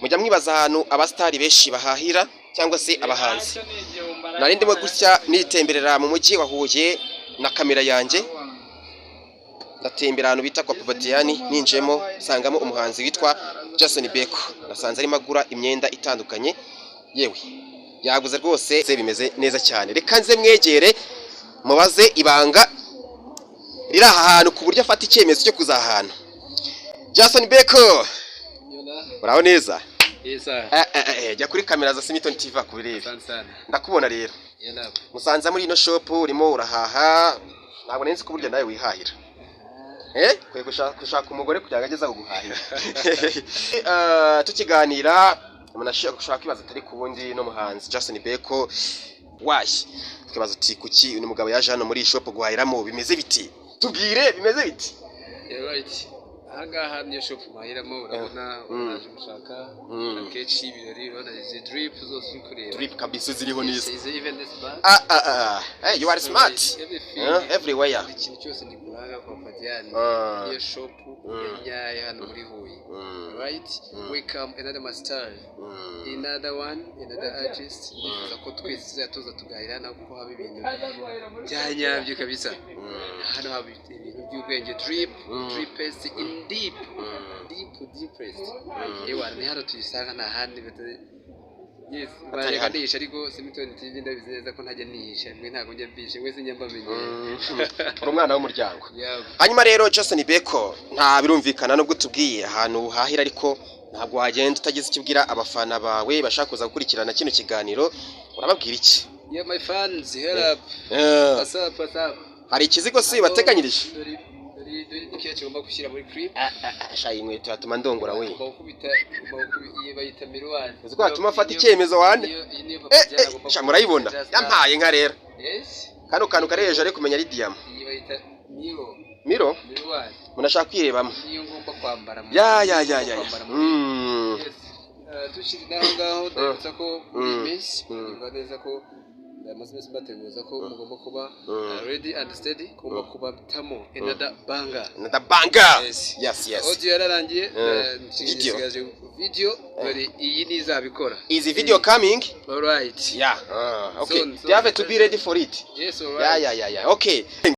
mujya mwibaza ahantu abastari benshi bahahira cyangwa se abahanzi. Nari ndimo gutya nitemberera mu mujyi wa Huye na kamera yanjye, ndatembera ahantu bita kwa Povatiyani, ninjemo sangamo umuhanzi witwa Jason Beko. Nasanze arimo agura imyenda itandukanye, yewe yaguze rwose bimeze neza cyane. Reka nze mwegere mubaze ibanga riri aha hantu ku buryo afata icyemezo cyo kuzahana. Jason Beko, uraho neza? Jya kuri kamera za Simiton TV kubireba. Ndakubona rero. Musanze muri ino shop urimo urahaha, ntabwo nenzi ko burya nawe wihahira. Kwe gushaka umugore kugira ngo ageze guhahira. Tukiganira ushaka kwibaza atari ku bundi no muhanzi Jason Beko washi. Tukibaza uti kuki uyu mugabo yaje hano muri shop guhahiramo, bimeze biti? Tubwire bimeze biti? Right. Ahangaha niyo shop bahahiramo, urabona unaje gushaka akechi ibirori, urabona izi drip zose uri kureba. Drip kabisa ziriho neza. Even this bag. Hey, you are smart. Everywhere. Ikintu cyose ndi kuraga kwa Povatiyani. Niyo shop yanyaye hano muri Huye. Right? Welcome another master. Another one, another artist. Nifuza ko twese tuza tugahirana kuko haba ibintu byanyabyo kabisa. Hano haba ibintu by'ubwenge, drip paste in deepest. Ewa ni hano tuyisanga na handi yes, barikadisha ariko Simiton TV ndabizi neza ko ntajya nihisha, mwe ntago njya mbishe, wese njya mbamenye. Uri umwana w'umuryango. Hanyuma rero Jason Beko, nta birumvikana nubwo tubwiye ahantu uhahira, ariko ntabwo wagenda utagize ikibwira abafana bawe bashaka kuza gukurikirana kino kiganiro. Urababwira iki? Yeah, my fans, help up. What's up? Hari ikizigo si bateganyirije? Ikihe cyomba gushyira muri clip. Shayi inkweto yatuma ndongora we. Bakubita bayita miruwani. Uziko atuma afata icyemezo wane. Murayibona yampaye nka rero. Yes. Kano kantu kare hejuru ari kumenya ari diamond. Iyi bayita Miro? Miruwani. Munashaka kwirebamo. Niyo ngomba kwambara. Ya. Yes. Tushiri naho ndabutsa ko miss neza ko amaze bateguza ko mugomba kuba ready and steady, kuba tamo another banger. Yes. Audio yararangiye, video bari iyi nizabikora. Is the video coming? All right. Yeah. Okay. They have to be ready for it. Yes, all right. Yeah. Okay.